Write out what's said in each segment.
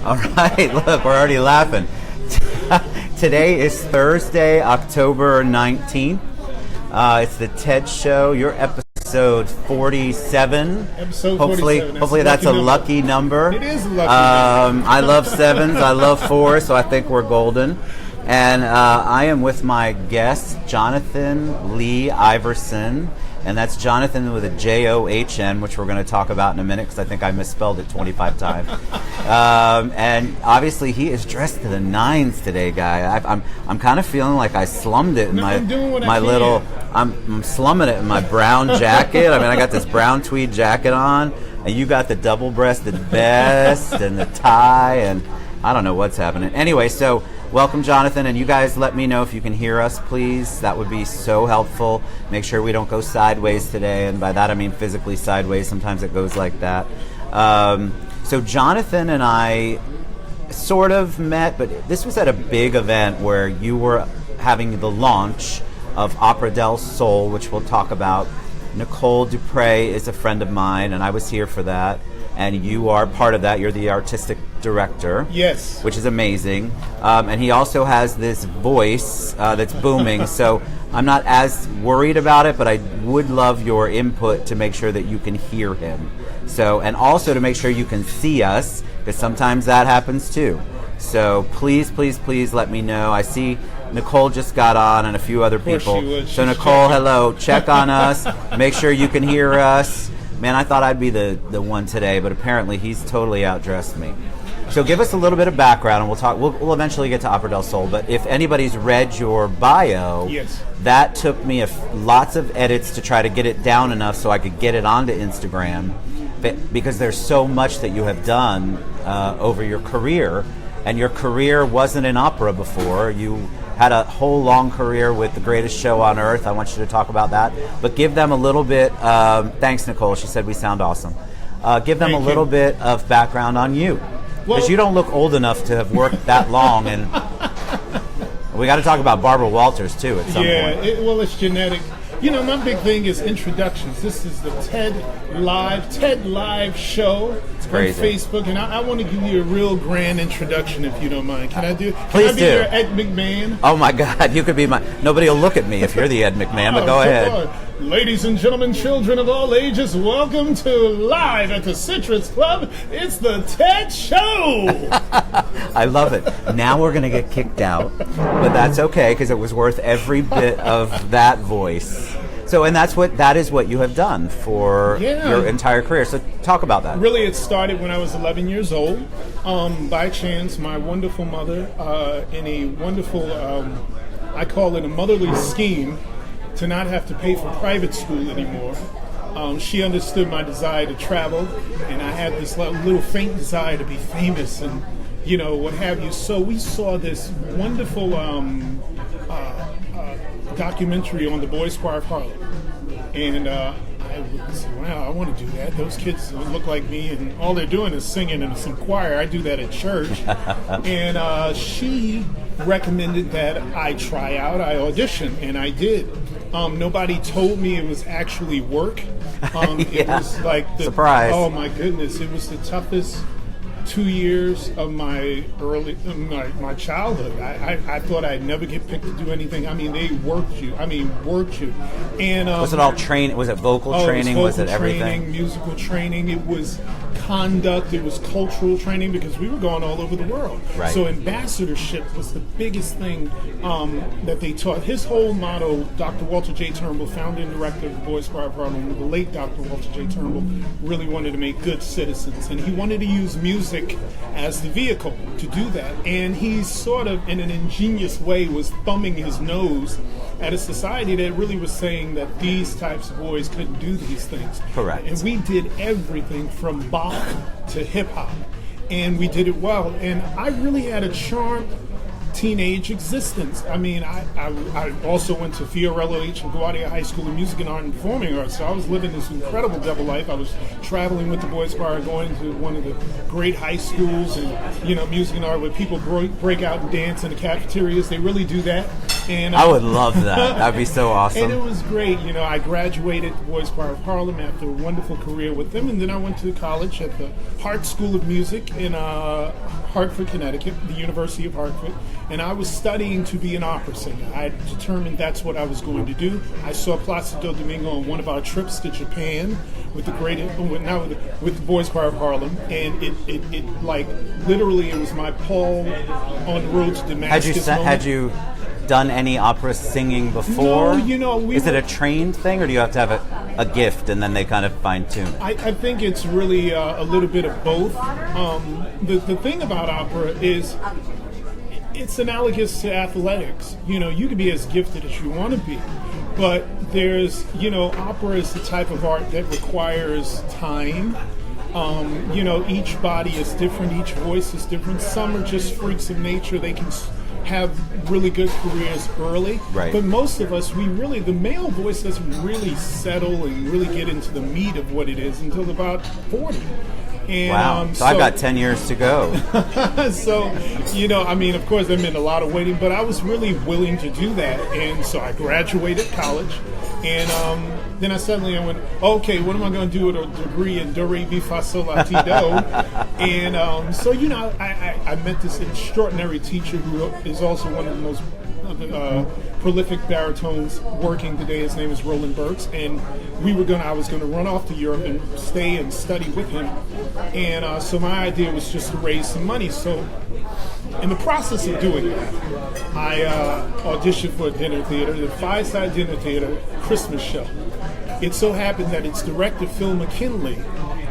All right, look, we're already laughing. Today is Thursday, October 19th. It's the TED Show, your episode 47. Episode 47. Hopefully that's a lucky number. It is a lucky number. I love sevens, I love fours, so I think we're golden. And I am with my guest, Johnathan Lee Iverson. And that's Johnathan with a John, which we're going to talk about in a minute because I think I misspelled it 25 times. And obviously he is dressed to the nines today, guy. I'm kind of feeling like I slummed it in I'm slumming it in my brown jacket. I mean, I got this brown tweed jacket on, and you got the double-breasted vest and the tie, and I don't know what's happening. Anyway, so welcome, Johnathan, and you guys let me know if you can hear us, please. That would be so helpful. Make sure we don't go sideways today, and by that I mean physically sideways. Sometimes it goes like that. So Johnathan and I sort of met, but this was at a big event where you were having the launch of Opera del Sol, which we'll talk about. Nicole Dupre is a friend of mine, and I was here for that. And you are part of that. You're the artistic director. Yes. Which is amazing. And he also has this voice that's booming. So I'm not as worried about it, but I would love your input to make sure that you can hear him. So, and also to make sure you can see us, because sometimes that happens too. So please, please, please let me know. I see Nicole just got on and a few other people. So Nicole, hello. Check on us. Make sure you can hear us. Man, I thought I'd be the one today, but apparently he's totally outdressed me. So give us a little bit of background, and we'll talk. We'll eventually get to Opera del Sol, but if anybody's read your bio, yes, that took me lots of edits to try to get it down enough so I could get it onto Instagram, because there's so much that you have done over your career, and your career wasn't in opera before. You had a whole long career with The Greatest Show on Earth. I want you to talk about that. But give them a little bit, thanks Nicole, she said we sound awesome. Give them a little bit of background on you. Because you don't look old enough to have worked that long. And we got to talk about Barbara Walters too at some point. Yeah, it's genetic. You know, my big thing is introductions. This is the TED Live show on Facebook, and I want to give you a real grand introduction, if you don't mind. Can I do? Please do. Your Ed McMahon? Oh my God, you could be my. Nobody will look at me if you're the Ed McMahon, but go ahead. Ladies and gentlemen, children of all ages, welcome to Live at the Citrus Club. It's the TED Show. I love it. Now we're going to get kicked out, but that's okay because it was worth every bit of that voice. So, and that is what you have done for your entire career. So talk about that. Really, it started when I was 11 years old. By chance, my wonderful mother, in a wonderful, I call it a motherly scheme, to not have to pay for private school anymore. She understood my desire to travel, and I had this little faint desire to be famous and, you know, what have you. So we saw this wonderful documentary on the Boys Choir of Harlem. And I would say, wow, I want to do that. Those kids look like me, and all they're doing is singing in some choir. I do that at church. And she recommended that I try out, I audition, and I did. Nobody told me it was actually work. It was like surprise. Oh my goodness, it was the toughest 2 years of my my childhood. I thought I'd never get picked to do anything. I mean, they worked you. And was it all training? Was it vocal training? Was it everything? Training, musical training. It was conduct. It was cultural training, because we were going all over the world. Right. So ambassadorship was the biggest thing that they taught. His whole motto, Dr. Walter J. Turnbull, founder and director of the Boys Choir of Harlem, the late Dr. Walter J. Turnbull, really wanted to make good citizens, and he wanted to use music as the vehicle to do that. And he sort of, in an ingenious way, was thumbing his nose at a society that really was saying that these types of boys couldn't do these things. Correct. And we did everything from Bach to hip-hop, and we did it well. And I really had a charmed teenage existence. I mean, I also went to Fiorello H. LaGuardia High School of Music and Art and Performing Arts, so I was living this incredible double life. I was traveling with the Boys Choir, going to one of the great high schools and, you know, music and art where people break out and dance in the cafeterias. They really do that. And I would love that. That'd be so awesome. And it was great. I graduated the Boys Choir of Harlem after a wonderful career with them, and then I went to college at the Hart School of Music in Hartford, Connecticut, the University of Hartford, and I was studying to be an opera singer. I determined that's what I was going to do. I saw Placido Domingo on one of our trips to Japan with the with the Boys Choir of Harlem, and it like literally it was my Paul on the road to Damascus. Had you done any opera singing before? No, is it a trained thing, or do you have to have a gift and then they kind of fine tune? I think it's really a little bit of both. The thing about opera is it's analogous to athletics. You can be as gifted as you want to be, but there's, opera is the type of art that requires time. Each body is different, each voice is different. Some are just freaks of nature. They can have really good careers early. Right. But most of us, the male voice doesn't really settle and really get into the meat of what it is until about 40. And, wow. So I've got 10 years to go. So, of course, there meant a lot of waiting, but I was really willing to do that. And so I graduated college. And then I went, okay, what am I going to do with a degree in do, re, mi, fa, sol, la, ti, do? And I met this extraordinary teacher who is also one of the most prolific baritones working today. His name is Roland Burks, and I was going to run off to Europe and stay and study with him. And so my idea was just to raise some money. So in the process of doing that, I auditioned for a dinner theater, the Fireside Dinner Theater Christmas show. It so happened that its director, Phil McKinley,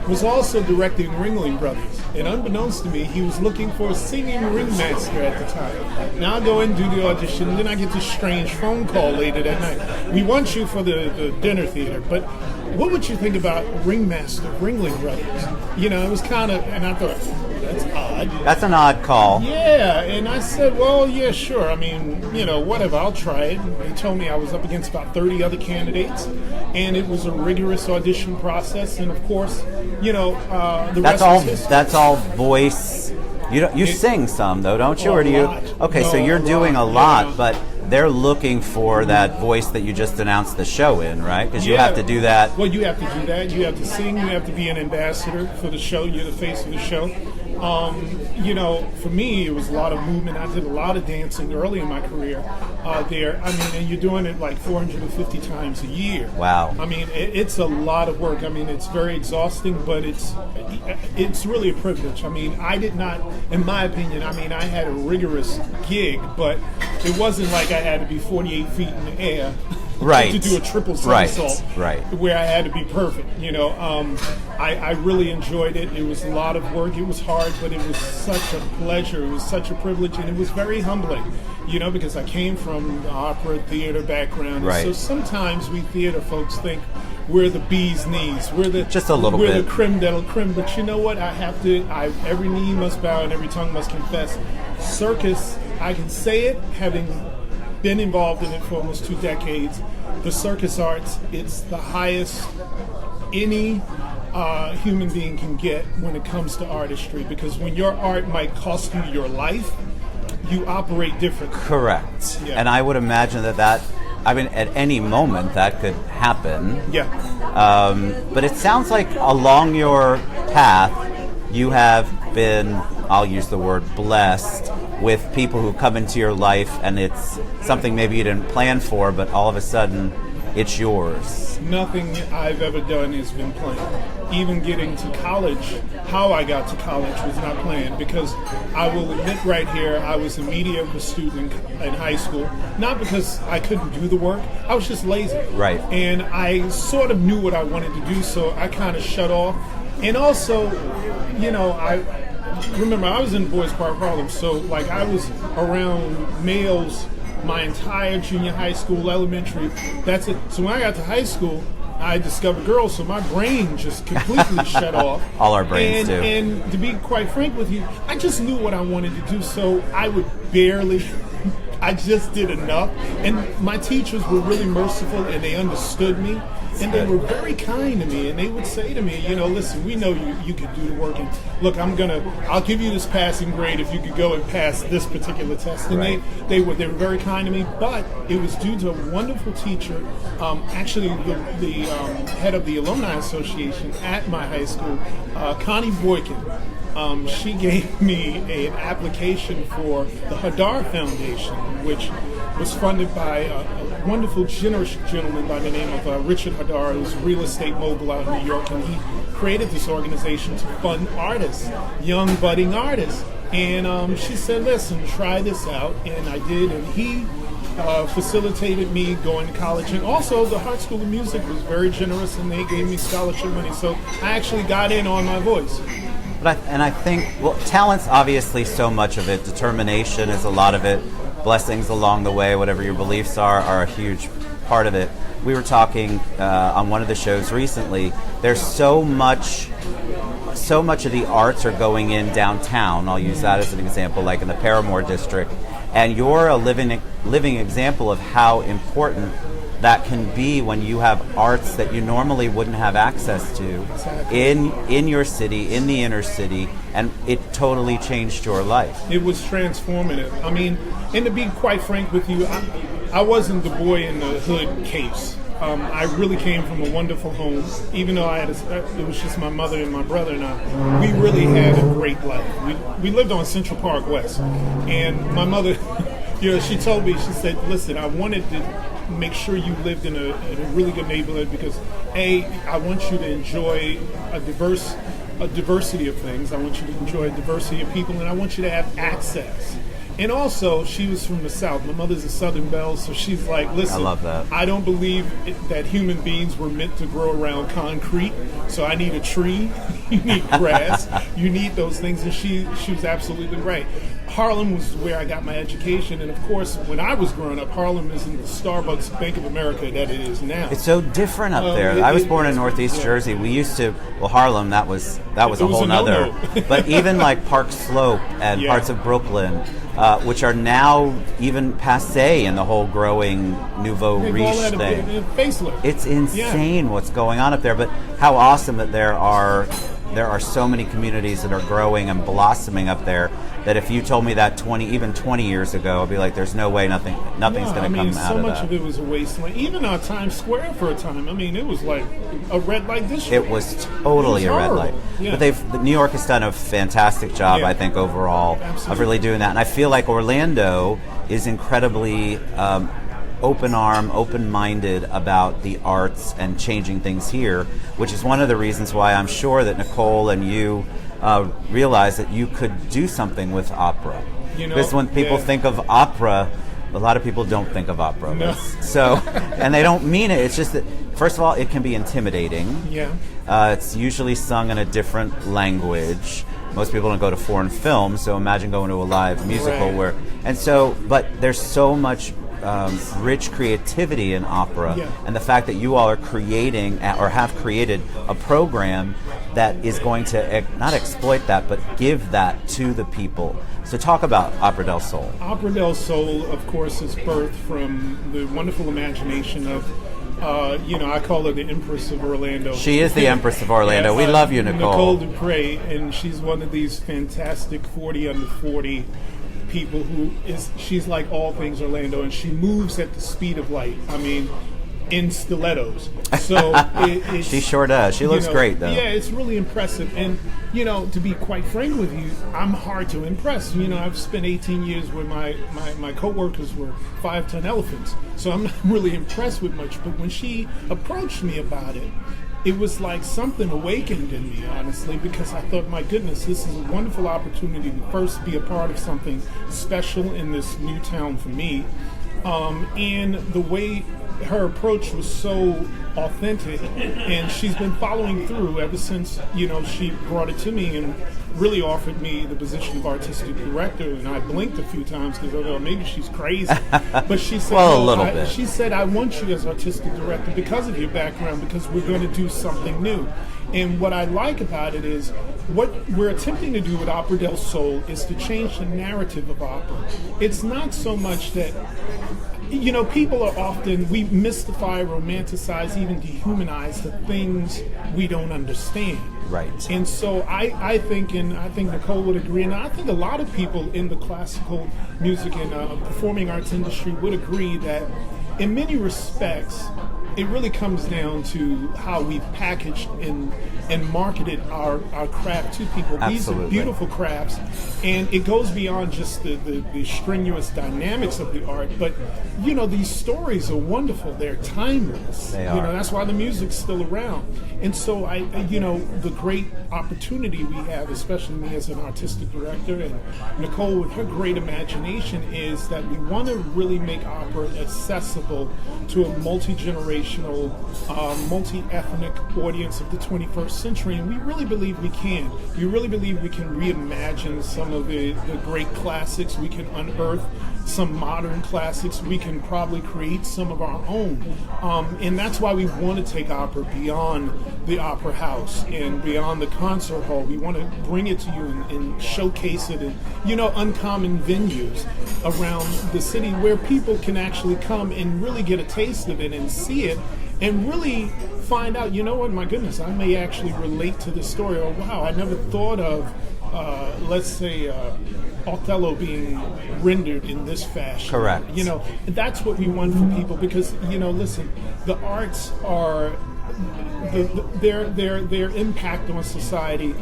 was also directing Ringling Brothers. And unbeknownst to me, he was looking for a singing ringmaster at the time. Now I go in and do the audition, and then I get this strange phone call later that night. We want you for the dinner theater, but what would you think about ringmaster Ringling Brothers? It was kind of, and I thought, that's odd. That's an odd call. Yeah, and I said, well, yeah, sure. I mean, whatever, I'll try it. They told me I was up against about 30 other candidates, and it was a rigorous audition process, and of course, the rest was history. That's all voice. You sing some though, don't you? Or do you? Okay, so you're doing a lot, but they're looking for that voice that you just announced the show in, right? Because you have to do that. Well, you have to do that. You have to sing. You have to be an ambassador for the show. You're the face of the show. For me, it was a lot of movement. I did a lot of dancing early in my career there. I mean, and you're doing it like 450 times a year. Wow. I mean, it's a lot of work. I mean, it's very exhausting, but it's really a privilege. I mean, I did not, in my opinion, I had a rigorous gig, but it wasn't like I had to be 48 feet in the air. Right. To do a triple somersault, right. Where I had to be perfect. I really enjoyed it. It was a lot of work. It was hard, but it was such a pleasure. It was such a privilege, and it was very humbling. Because I came from the opera theater background. Right. So sometimes we theater folks think we're the bee's knees. We're the bit. The creme de la creme. But you know what? Every knee must bow and every tongue must confess. Circus, I can say it, having been involved in it for almost 2 decades. The circus arts, it's the highest any human being can get when it comes to artistry, because when your art might cost you your life, you operate differently. Correct. Yeah. And I would imagine that at any moment that could happen. Yeah. But it sounds like along your path, you have been, I'll use the word blessed, with people who come into your life and it's something maybe you didn't plan for, but all of a sudden it's yours. Nothing I've ever done has been planned. Even getting to college, how I got to college was not planned, because I will admit right here, I was a mediocre student in high school, not because I couldn't do the work, I was just lazy. Right. And I sort of knew what I wanted to do, so I kind of shut off. And also, remember, I was in Boys Choir of Harlem, so I was around males my entire junior high school, elementary. That's it. So when I got to high school, I discovered girls, so my brain just completely shut off. All our brains do. And to be quite frank with you, I just knew what I wanted to do, so I would barely. I just did enough. And my teachers were really merciful, and they understood me. And they were very kind to me, and they would say to me, listen, we know you could do the work, and look, I'll give you this passing grade if you could go and pass this particular test. And Right. they were very kind to me, but it was due to a wonderful teacher, actually the head of the Alumni Association at my high school, Connie Boykin. She gave me an application for the Hadar Foundation, which was funded by a wonderful, generous gentleman by the name of Richard Hadar, who's a real estate mogul out in New York, and he created this organization to fund artists, young budding artists. And she said, listen, try this out, and I did, and he facilitated me going to college. And also the Hart School of Music was very generous, and they gave me scholarship money, so I actually got in on my voice. But I think, talent's obviously so much of it. Determination is a lot of it. Blessings along the way, whatever your beliefs are a huge part of it. We were talking on one of the shows recently. There's so much of the arts are going in downtown. I'll use that as an example, like in the Paramore district. And you're a living example of how important that can be when you have arts that you normally wouldn't have access to in your city, in the inner city, and it totally changed your life. It was transformative. I mean, and to be quite frank with you, I wasn't the boy in the hood case. I really came from a wonderful home, even though it was just my mother and my brother and I. We really had a great life. We lived on Central Park West, and my mother, she told me, she said, listen, I wanted to make sure you lived in a really good neighborhood because I want you to enjoy a diversity of things. I want you to enjoy a diversity of people, and I want you to have access. And also, she was from the South. My mother's a Southern Belle, so she's like, listen, I love that. I don't believe that human beings were meant to grow around concrete, so I need a tree, you need grass, you need those things, and she was absolutely right. Harlem was where I got my education, and of course, when I was growing up, Harlem isn't the Starbucks Bank of America that it is now. It's so different up there. I was born in Northeast Jersey. We used to, Harlem, that was a whole nother. But even like Park Slope and parts of Brooklyn, which are now even passé in the whole growing nouveau riche thing. It's insane what's going on up there, but how awesome that there are so many communities that are growing and blossoming up there that if you told me that 20 years ago, I'd be like, there's no way nothing's going to come out of that. So much of it was a wasteland. Even our Times Square for a time, it was like a red light district. It was totally a red light. Yeah. But New York has done a fantastic job, I think, overall, of really doing that. And I feel like Orlando is incredibly open-minded about the arts and changing things here, which is one of the reasons why I'm sure that Nicole and you realized that you could do something with opera. Because when people think of opera, a lot of people don't think of opera. No. So, and they don't mean it. It's just that, first of all, it can be intimidating. Yeah. It's usually sung in a different language. Most people don't go to foreign films, so imagine going to a live musical but there's so much rich creativity in opera, and the fact that you all are creating or have created a program that is going to not exploit that, but give that to the people. So talk about Opera del Sol. Opera del Sol, of course, is birthed from the wonderful imagination of, I call her the Empress of Orlando. She is the Empress of Orlando. We love you, Nicole. Nicole Dupre, and she's one of these fantastic 40 under 40 people she's like all things Orlando, and she moves at the speed of light. In stilettos. So she sure does. She looks great, though. Yeah, it's really impressive. And, to be quite frank with you, I'm hard to impress. I've spent 18 years where my co-workers were 5'10" elephants. So I'm not really impressed with much. But when she approached me about it, it was like something awakened in me, honestly, because I thought, my goodness, this is a wonderful opportunity to first be a part of something special in this new town for me. And the way her approach was so authentic, and she's been following through ever since, she brought it to me and really offered me the position of artistic director, and I blinked a few times because I thought maybe she's crazy. But she said, a little bit. She said, I want you as artistic director because of your background, because we're going to do something new. And what I like about it is what we're attempting to do with Opera del Sol is to change the narrative of opera. It's not so much that you know, people are often, we mystify, romanticize, even dehumanize the things we don't understand. Right. And so I think, and I think Nicole would agree, and I think a lot of people in the classical music and performing arts industry would agree that in many respects, it really comes down to how we've packaged and marketed our craft to people. Absolutely. These are beautiful crafts, and it goes beyond just the strenuous dynamics of the art. But, you know, these stories are wonderful. They're timeless. They are. You know, that's why the music's still around. And so, you know, the great opportunity we have, especially me as an artistic director, and Nicole with her great imagination, is that we want to really make opera accessible to a multi-generational, multi-ethnic audience of the 21st century, and we really believe we can. We really believe we can reimagine some of the great classics. We can unearth some modern classics. We can probably create some of our own. And that's why we want to take opera beyond the opera house and beyond the concert hall. We want to bring it to you and showcase it in, you know, uncommon venues around the city where people can actually come and really get a taste of it and see it and really find out, you know what, my goodness, I may actually relate to this story. Or, wow, I never thought of, let's say, Othello being rendered in this fashion. Correct. You know, that's what we want for people because, you know, listen, the arts are, their impact on society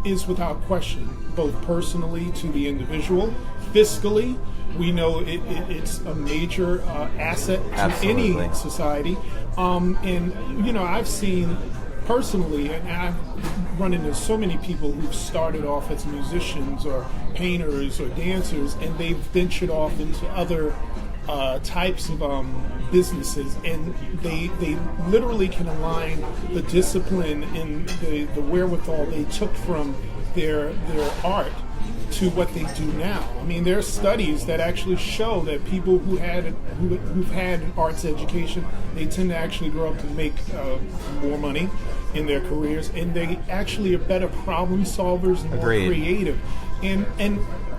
is without question, both personally to the individual, fiscally. We know it's a major asset to Absolutely. any society. And, you know, I've seen personally, and I've run into so many people who've started off as musicians or painters or dancers, and they've ventured off into other types of businesses, and they literally can align the discipline and the wherewithal they took from their art to what they do now. I mean, there are studies that actually show that people who've had an arts education, they tend to actually grow up to make more money in their careers, and they actually are better problem solvers and more creative. And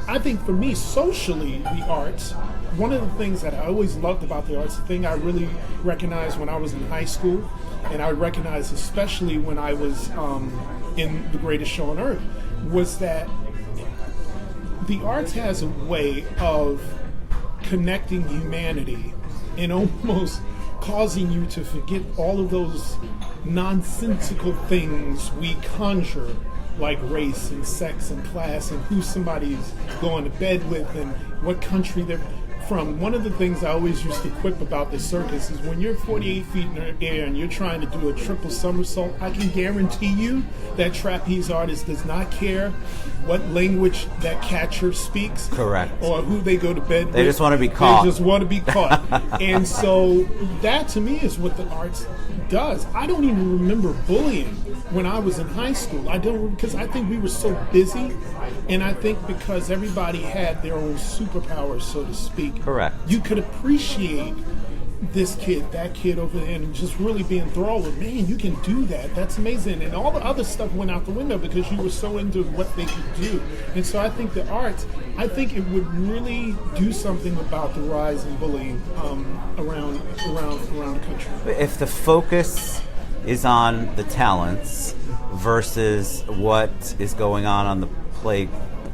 I think for me, socially, the arts, one of the things that I always loved about the arts, the thing I really recognized when I was in high school, and I recognized especially when I was in The Greatest Show on Earth, was that the arts has a way of connecting humanity and almost causing you to forget all of those nonsensical things we conjure, like race and sex and class and who somebody's going to bed with and what country they're from. One of the things I always used to quip about the circus is when you're 48 feet in the air and you're trying to do a triple somersault, I can guarantee you that trapeze artist does not care what language that catcher speaks. Correct. Or who they go to bed with. They just want to be caught. They just want to be caught. And so that to me is what the arts does. I don't even remember bullying when I was in high school. I don't, because I think we were so busy, and I think because everybody had their own superpowers, so to speak. Correct. You could appreciate this kid, that kid over there, and just really be enthralled with, man, you can do that. That's amazing. And all the other stuff went out the window because you were so into what they could do. And so I think the arts, I think it would really do something about the rise in bullying around the country. If the focus is on the talents versus what is going on the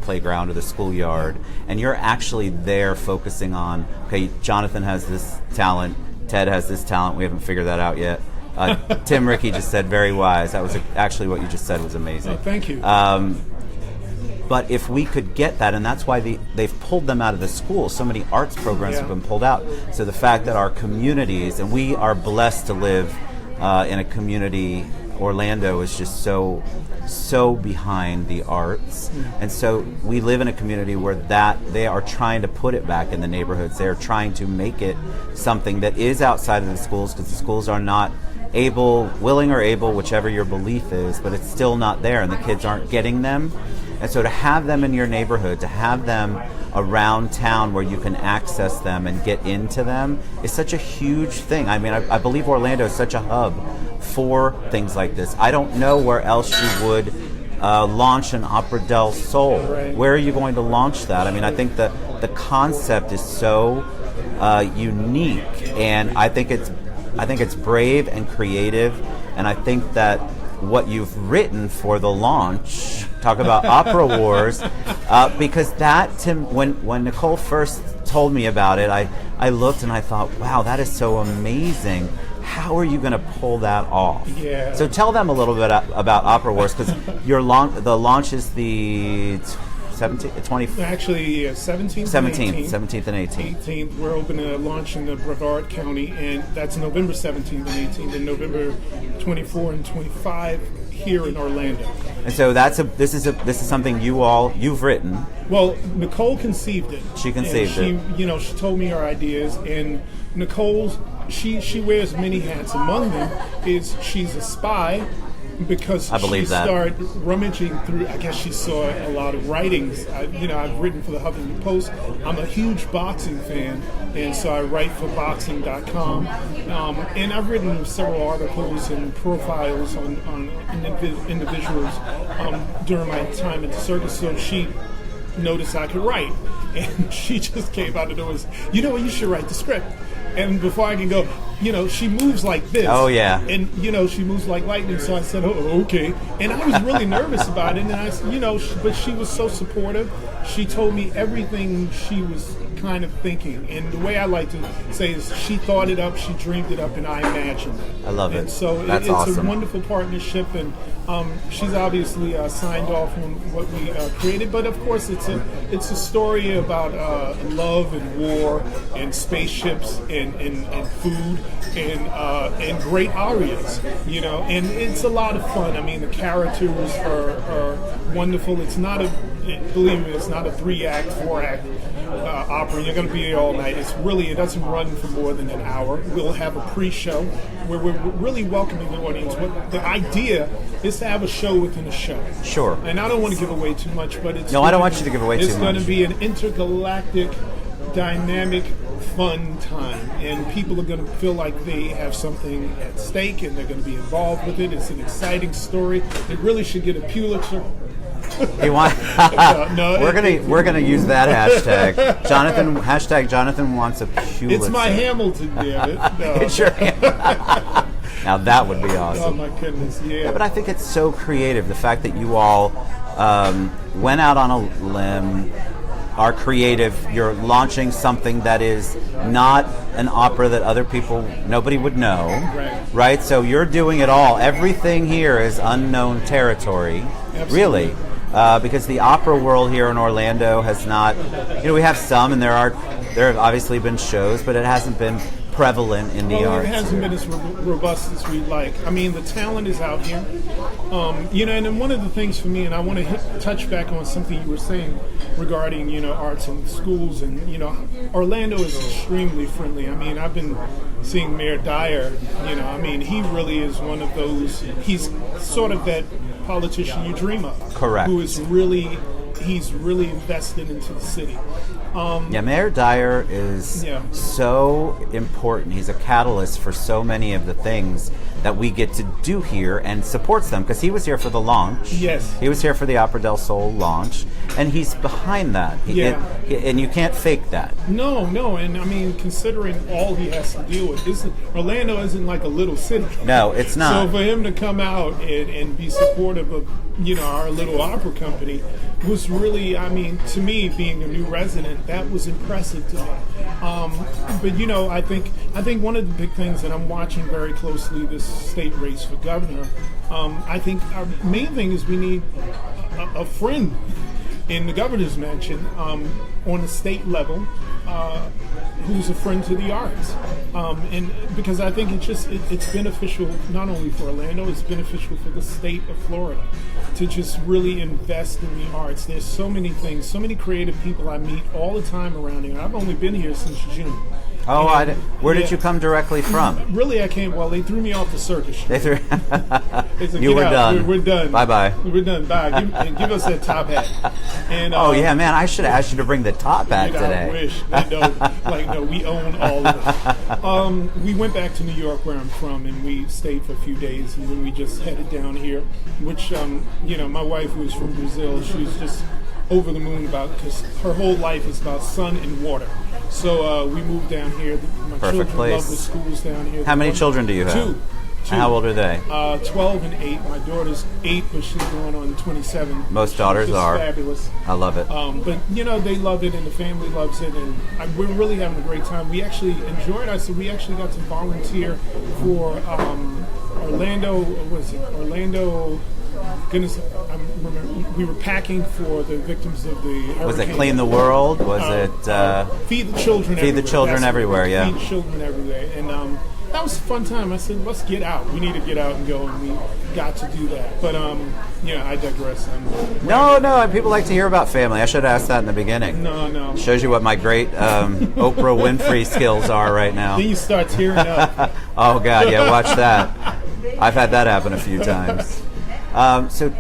playground or the schoolyard, and you're actually there focusing on, okay, Johnathan has this talent, Ted has this talent, we haven't figured that out yet. Tim Rickey just said very wise. That was actually what you just said was amazing. Oh, thank you. But if we could get that, and that's why they've pulled them out of the schools. So many arts programs have been pulled out. So the fact that our communities, and we are blessed to live in a community, Orlando is just so behind the arts. And so we live in a community where they are trying to put it back in the neighborhoods. They're trying to make it something that is outside of the schools, because the schools are not willing or able, whichever your belief is, but it's still not there, and the kids aren't getting them. And so to have them in your neighborhood, to have them around town where you can access them and get into them is such a huge thing. I mean, I believe Orlando is such a hub for things like this. I don't know where else you would launch an Opera del Sol. Right. Where are you going to launch that? I mean, I think the concept is so unique, and I think it's brave and creative, and I think that what you've written for the launch, talk about Opera Wars, because that, Tim, when Nicole first told me about it, I looked and I thought, wow, that is so amazing. How are you going to pull that off? Yeah. So tell them a little bit about Opera Wars, because the launch is the 17th, Actually, 17th, 17th and 18th. 18th, we're open to launch in the Brevard County, and that's November 17th and 18th, and November 24 and 25 here in Orlando. And so this is something you've written. Well, Nicole conceived it. She conceived it. She told me her ideas, and Nicole's she wears many hats. Among them is she's a spy, because I believe she that. started rummaging through. I guess she saw a lot of writings. I've written for the Huffington Post. I'm a huge boxing fan, and so I write for boxing.com. And I've written several articles and profiles on individuals during my time at the circus. So she noticed I could write, and she just came out of the door and said, you should write the script. And before I can go, she moves like this. Oh, yeah. And, she moves like lightning. So I said, oh, okay. And I was really nervous about it. And I, but she was so supportive. She told me everything she was kind of thinking. And the way I like to say is she thought it up, she dreamed it up, and I imagined it. I love it. And so That's it's awesome. a wonderful partnership. And she's obviously signed off on what we created. But, of course, it's a story about love and war and spaceships and food and great arias, and it's a lot of fun. I mean, the characters are wonderful. It's not believe me, it's not a 3-act, 4-act opera. You're going to be here all night. It doesn't run for more than an hour. We'll have a pre-show where we're really welcoming the audience. But the idea is to have a show within a show. Sure. And I don't want to give away too much, but it's... No, I don't want you to give away too much. It's going to be an intergalactic, dynamic, fun time, and people are going to feel like they have something at stake, and they're going to be involved with it. It's an exciting story. It really should get a Pulitzer. You want? We're gonna use that hashtag. Jonathan wants a Pulitzer. It's my Hamilton, damn it. No. It's your Now that would be Oh awesome. my goodness, yeah. But I think it's so creative. The fact that you all went out on a limb, are creative. You're launching something that is not an opera that nobody would know. Right? So you're doing it all. Everything here is unknown territory. Absolutely. Really. Because the opera world here in Orlando has not, we have some, and there have obviously been shows, but it hasn't been prevalent in the arts. It hasn't been as robust as we'd like. I mean, the talent is out here. And then one of the things for me, and I want to touch back on something you were saying regarding, arts and schools, and, Orlando is extremely friendly. I mean, I've been seeing Mayor Dyer, he really is one of those, he's sort of that politician you dream of. Correct. He's really invested into the city. Mayor Dyer is so important. He's a catalyst for so many of the things that we get to do here, and supports them, because he was here for the launch. Yes. He was here for the Opera del Sol launch, and he's behind that. And you can't fake that. No, and I mean, considering all he has to deal with, Orlando isn't like a little city. No, it's not. So for him to come out and be supportive of, our little opera company was really, to me, being a new resident, that was impressive to me. But I think one of the big things that I'm watching very closely this state race for governor, I think our main thing is we need a friend in the governor's mansion on a state level who's a friend to the arts. And because I think it's beneficial not only for Orlando, it's beneficial for the state of Florida to just really invest in the arts. There's so many things, so many creative people I meet all the time around here. I've only been here since June. Oh, where did you come directly from? Really, I came. Well, they threw me off the circus. They threw. They said, You were out. done. We're done. Bye. We're done. Bye. Give us that top hat. And Oh yeah, man! I should have asked you to bring the top hat today. I wish. No, we own all of it. We went back to New York, where I'm from, and we stayed for a few days, and then we just headed down here. Which, my wife, who was from Brazil, she was just over the moon about, because her whole life is about sun and water. So we moved down here. My Perfect children place. love the schools down here. How many children do you have? Two. How old are they? 12 and 8. My daughter's 8, but she's going on 27. Most daughters are. Fabulous. I love it. But, they love it, and the family loves it, and we're really having a great time. We actually enjoyed it. So we actually got to volunteer for Orlando, goodness, I remember, we were packing for the victims of the hurricane. Was it Clean the World? Was it... Feed the Children Everywhere. Feed the Children Everywhere, yeah. Feed Children Everywhere. And that was a fun time. I said, let's get out. We need to get out and go, and we got to do that. But, I digress. No, people like to hear about family. I should have asked that in the beginning. No. Shows you what my great Oprah Winfrey skills are right now. Then you start tearing up. Oh, God, yeah, watch that. I've had that happen a few times. So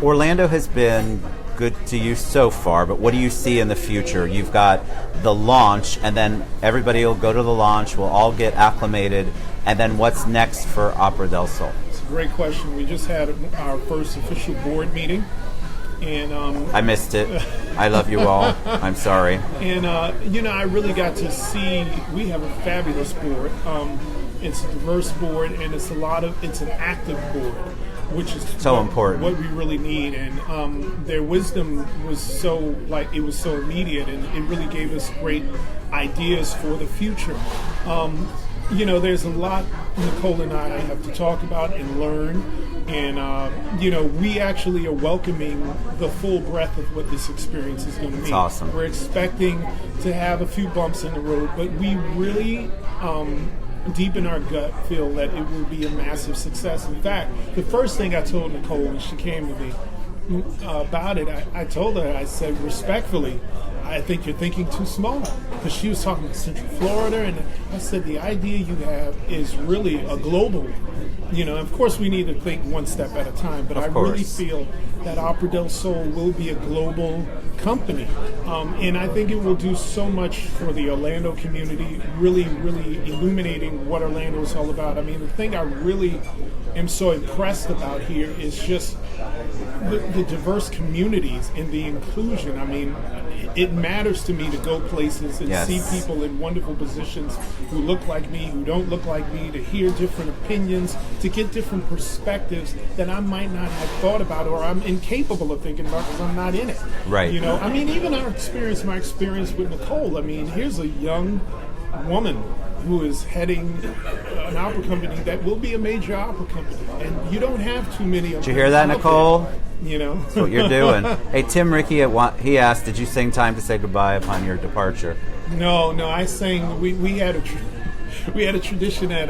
Orlando has been good to you so far, but what do you see in the future? You've got the launch, and then everybody will go to the launch, we'll all get acclimated, and then what's next for Opera del Sol? It's a great question. We just had our first official board meeting, and I missed it. I love you all. I'm sorry. And I really got to see, we have a fabulous board. It's a diverse board, and it's an active board, which is so important. What we really need. And their wisdom was so immediate, and it really gave us great ideas for the future. There's a lot Nicole and I have to talk about and learn. And, we actually are welcoming the full breadth of what this experience is going to be. It's awesome. We're expecting to have a few bumps in the road, but we really, deep in our gut, feel that it will be a massive success. In fact, the first thing I told Nicole when she came to me about it, I told her, I said, respectfully, I think you're thinking too small. Because she was talking about Central Florida, and I said, the idea you have is really a global one. Of course, we need to think one step at a time, but I really feel that Opera del Sol will be a global company. And I think it will do so much for the Orlando community, really, really illuminating what Orlando is all about. I mean, the thing I really am so impressed about here is just the diverse communities and the inclusion. I mean, it matters to me to go places and see people in wonderful positions who look like me, who don't look like me, to hear different opinions, to get different perspectives that I might not have thought about or I'm incapable of thinking about because I'm not in it. Right. I mean, even my experience with Nicole, I mean, here's a young woman who is heading an opera company that will be a major opera company. And you don't have too many of them. Did you hear that, Nicole? That's what you're doing. Hey, Tim Rickey, he asked, did you sing Time to Say Goodbye upon your departure? No, I sang, we had a tradition at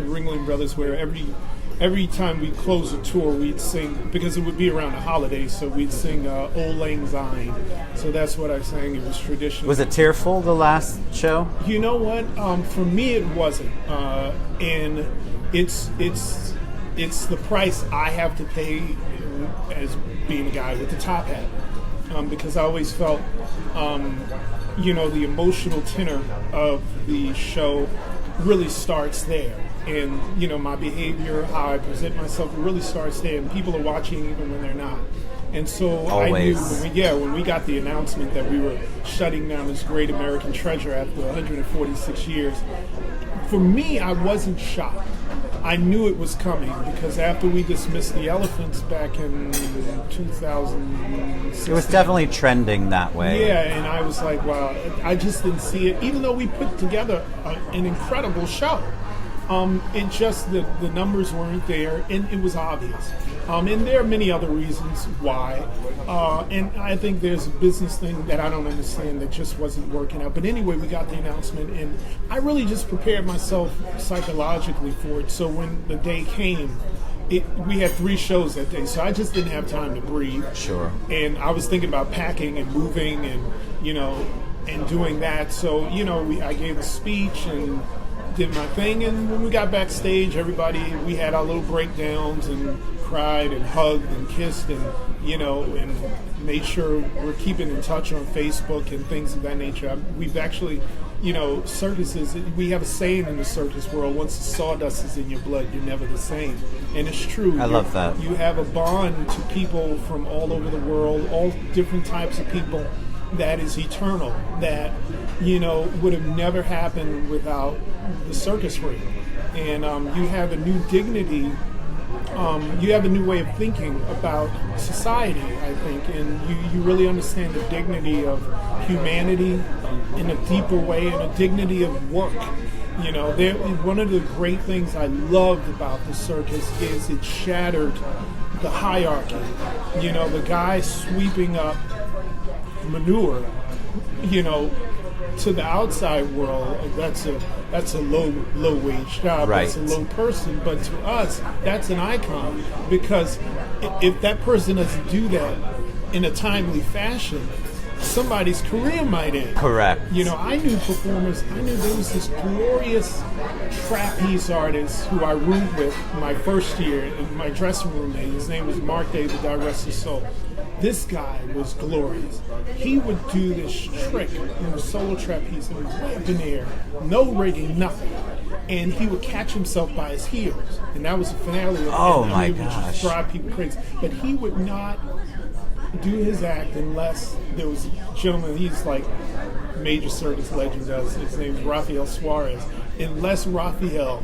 Ringling Brothers where every time we close a tour, we'd sing, because it would be around the holidays, so we'd sing Old Lang Syne. So that's what I sang. It was traditional. Was it tearful, the last show? You know what? For me, it wasn't. And it's the price I have to pay as being a guy with the top hat. Because I always felt, the emotional tenor of the show really starts there. And, my behavior, how I present myself, it really starts there. And people are watching even when they're not. And so Always. I knew, when we got the announcement that we were shutting down this great American treasure after 146 years, for me, I wasn't shocked. I knew it was coming because after we dismissed the Elephants back in 2006, it was definitely trending that way. Yeah, and I was like, wow, I just didn't see it, even though we put together an incredible show. It just, the numbers weren't there, and it was obvious. And there are many other reasons why. And I think there's a business thing that I don't understand that just wasn't working out. But anyway, we got the announcement, and I really just prepared myself psychologically for it. So when the day came, we had 3 shows that day, so I just didn't have time to breathe. Sure. And I was thinking about packing and moving and, and doing that. So, I gave a speech and did my thing, and when we got backstage, we had our little breakdowns and cried and hugged and kissed and made sure we're keeping in touch on Facebook and things of that nature. We've actually, circuses, we have a saying in the circus world: once the sawdust is in your blood, you're never the same. And it's true. I love that. You have a bond to people from all over the world, all different types of people, that is eternal, that would have never happened without the circus ring. And you have a new dignity, you have a new way of thinking about society, I think, and you really understand the dignity of humanity in a deeper way, and a dignity of work. One of the great things I loved about the circus is it shattered the hierarchy. The guy sweeping up manure, to the outside world, that's a low wage job. Right. That's a low person. But to us, that's an icon, because if that person doesn't do that in a timely fashion, somebody's career might end. Correct. I knew performers. I knew there was this glorious trapeze artist who I roomed with my first year in my dressing room. His name was Mark David, God rest his soul. This guy was glorious. He would do this trick in the solo trapeze, and way up in the air, no rigging, nothing. And he would catch himself by his heels. And that was the finale of it. Oh, my It would gosh. just drive people crazy. But he would not do his act unless there was a gentleman, he's like major circus legend does. His name's Rafael Suarez. Unless Rafael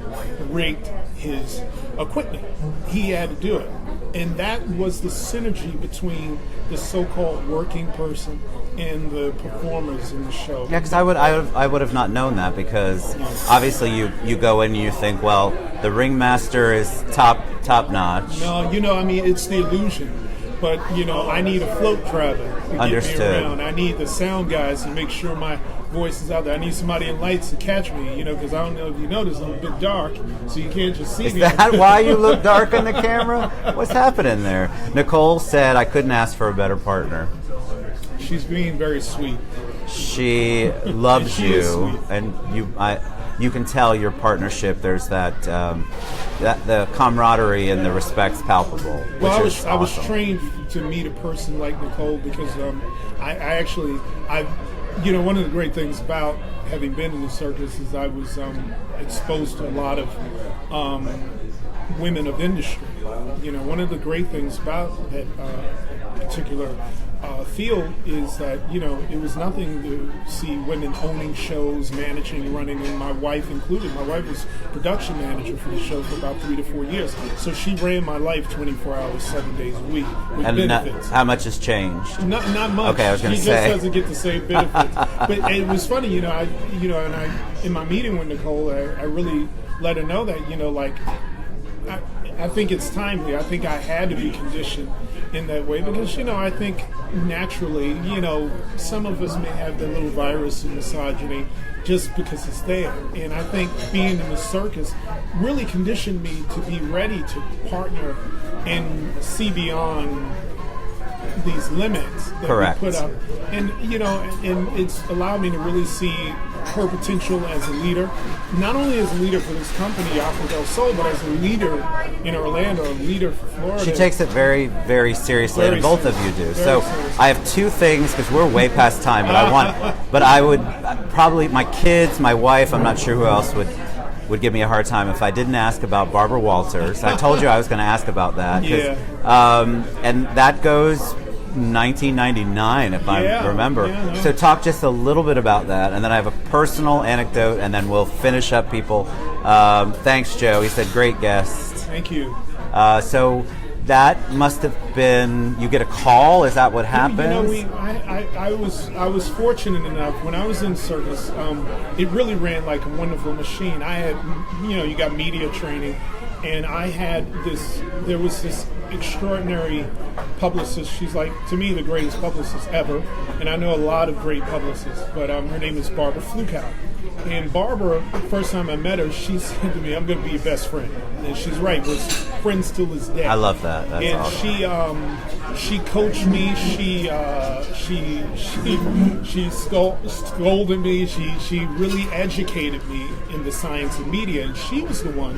rigged his equipment, he had to do it. And that was the synergy between the so-called working person and the performers in the show. Yeah, because I would have not known that, because obviously you go in and you think, well, the ringmaster is top notch. No, it's the illusion. But, I need a float driver to get Understood. me around. I need the sound guys to make sure my voice is out there. I need somebody in lights to catch me, because I don't know if you notice, I'm a bit dark, so you can't just see Is me. that why you look dark on the camera? What's happening there? Nicole said, I couldn't ask for a better partner. She's being very sweet. She loves She is you, sweet. and you can tell your partnership. There's that the camaraderie and the respect's palpable. Well, I which was is awesome. trained to meet a person like Nicole, because I one of the great things about having been in the circus is I was exposed to a lot of women of industry. One of the great things about that particular field is that it was nothing to see women owning shows, managing, running, and my wife included. My wife was production manager for the show for about 3 to 4 years, so she ran my life 24 hours, 7 days a week with And benefits. how much has changed? Not much. Okay, I was gonna she say. just doesn't get the same benefits. But it was funny, and I in my meeting with Nicole, I really let her know that I think it's timely. I think I had to be conditioned in that way, because I think naturally, some of us may have the little virus of misogyny just because it's there. And I think being in the circus really conditioned me to be ready to partner and see beyond these limits that Correct. we put up. And and it's allowed me to really see her potential as a leader, not only as a leader for this company, Opera del Sol, but as a leader in Orlando, a leader for Florida. She takes it very, very seriously, Very and both seriously. of you do. Very So seriously. I have two things, because we're way past time, but I would probably, my kids, my wife, I'm not sure who else would give me a hard time if I didn't ask about Barbara Walters. I told you I was going to ask about that. 'Cause, Yeah. and that goes 1999, if I remember. Yeah, no. So talk just a little bit about that, and then I have a personal anecdote, and then we'll finish up, people. Thanks, Joe. He said, great guest. Thank you. So that must have been, you get a call? Is that what happens? I was fortunate enough when I was in circus. It really ran like a wonderful machine. I had, you got media training, and I had this. There was this extraordinary publicist. She's like, to me, the greatest publicist ever, and I know a lot of great publicists. But her name is Barbara Flukow. And Barbara, the first time I met her, she said to me, "I'm going to be your best friend." And she's right. We're friends till this day. I love that. That's And awesome. she coached me. She she scolded me. She really educated me in the science of media, and she was the one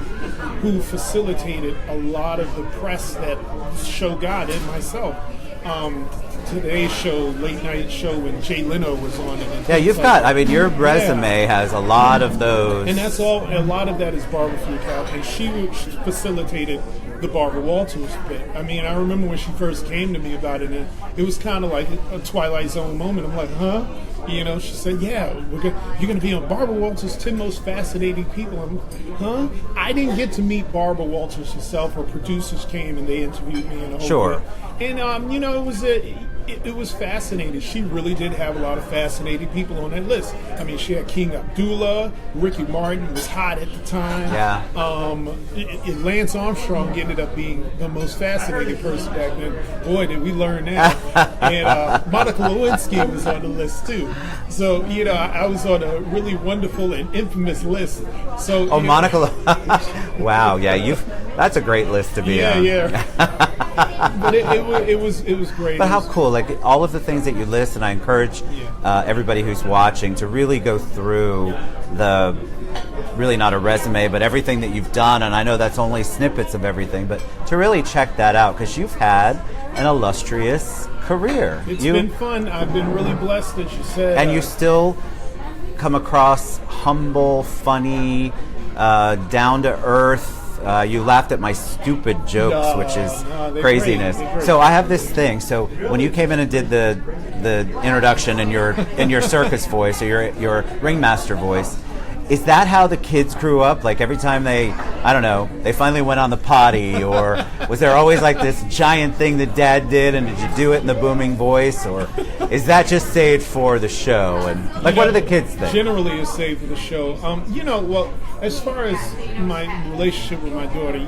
who facilitated a lot of the press that show got in myself. Today's show, late night show, when Jay Leno was on it. And yeah, you've got. I mean, your resume has a lot of those. And that's all. A lot of that is Barbara Fluke, and she facilitated the Barbara Walters bit. I mean, I remember when she first came to me about it, and it was kind of like a Twilight Zone moment. I'm like, huh? You know, she said, yeah, you're going to be on Barbara Walters' 10 Most Fascinating People. I'm like, huh? I didn't get to meet Barbara Walters herself. Her producers came and they interviewed me and the whole Sure. bit. And, you know, it was fascinating. She really did have a lot of fascinating people on that list. I mean, she had King Abdullah, Ricky Martin was hot at the time. Yeah. Lance Armstrong ended up being the most fascinating person back then. Boy, did we learn that. And Monica Lewinsky was on the list too. So, you know, I was on a really wonderful and infamous list. So, oh, Monica. Wow. Yeah, that's a great list to be on. Yeah. But it was great. But how cool! Like all of the things that you list, and I encourage everybody who's watching to really go through the, really not a resume, but everything that you've done. And I know that's only snippets of everything, but to really check that out, because you've had an illustrious career. It's been fun. I've been really blessed, as you said. And you still come across humble, funny, down to earth. You laughed at my stupid jokes, which is craziness. So I have this thing. So when you came in and did the introduction in your circus voice or your ringmaster voice, is that how the kids grew up? Like every time they finally went on the potty, or was there always like this giant thing that Dad did, and did you do it in the booming voice, or is that just saved for the show? And like, what do the kids think? Generally, it's saved for the show. Well, as far as my relationship with my daughter,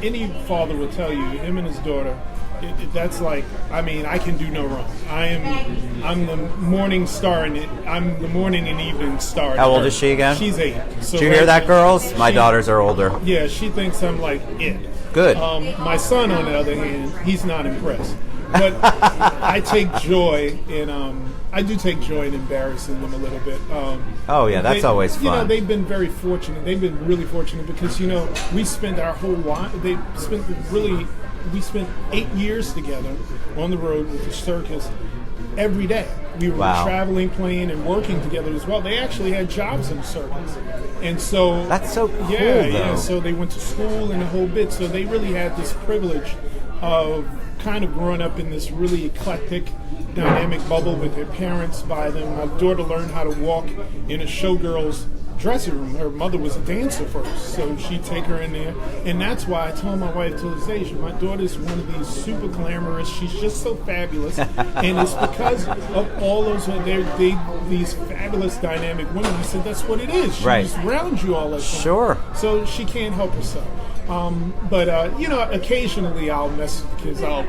any father will tell you, him and his daughter, that's like, I mean, I can do no wrong. I'm the morning star, and I'm the morning and evening star. How old is she again? She's 8. So do you hear that, girls? My daughters are older. Yeah, she thinks I'm like it. Good. My son, on the other hand, he's not impressed. But I take joy in I do take joy in embarrassing them a little bit. That's always fun. You know, they've been very fortunate. They've been really fortunate because, you know, we spent our whole life. We spent 8 years together on the road with the circus every day. We were traveling, playing, and working together as well. They actually had jobs in the circus. And so that's so cool. Yeah. So they went to school and the whole bit. So they really had this privilege of kind of growing up in this really eclectic, dynamic bubble with their parents by them. My daughter learned how to walk in a showgirl's dressing room. Her mother was a dancer first, so she'd take her in there. And that's why I told my wife to this day, my daughter's one of these super glamorous, she's just so fabulous. And it's because of all those, these fabulous dynamic women. I said, that's what it is. She's around you all the time. Sure. So she can't help herself. But you know, occasionally I'll mess with the kids. I'll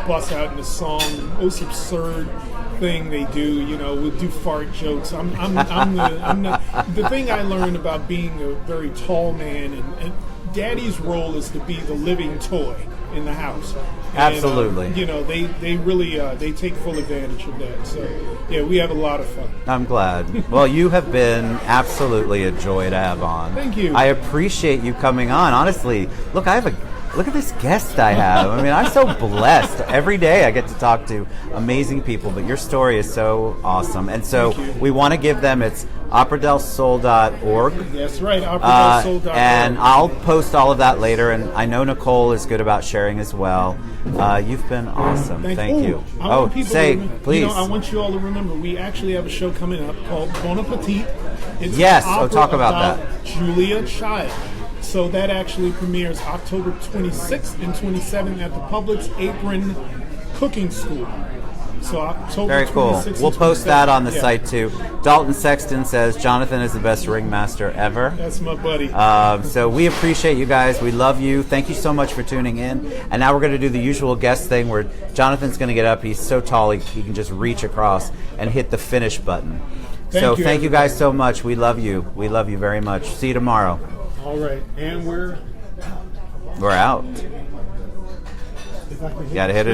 bust out in a song, most absurd thing they do. You know, we'll do fart jokes. The thing I learned about being a very tall man, and Daddy's role is to be the living toy in the house. Absolutely. And, you know, they really they take full advantage of that. So yeah, we have a lot of fun. I'm glad. Well, you have been absolutely a joy to have on. Thank you. I appreciate you coming on. Honestly, look at this guest I have. I mean, I'm so blessed. Every day I get to talk to amazing people, but your story is so awesome. And so we want to give them, it's operadelssoul.org. That's right, operadelssoul.org. And I'll post all of that later, and I know Nicole is good about sharing as well. You've been awesome. Thank you. Please. You know, I want you all to remember, we actually have a show coming up called Bon Appetit. It's talk about that. Julia Child. So that actually premieres October 26th and 27th at the Publix Apron Cooking School. So October Very cool. 26th We'll and post that on the 27th. site too. Dalton Sexton says Johnathan is the best ringmaster ever. That's my buddy. So we appreciate you guys. We love you. Thank you so much for tuning in. And now we're going to do the usual guest thing where Jonathan's going to get up. He's so tall he can just reach across and hit the finish button. Thank you guys so much. We love you. We love you very much. See you tomorrow. All right, and we're out. Got to hit it.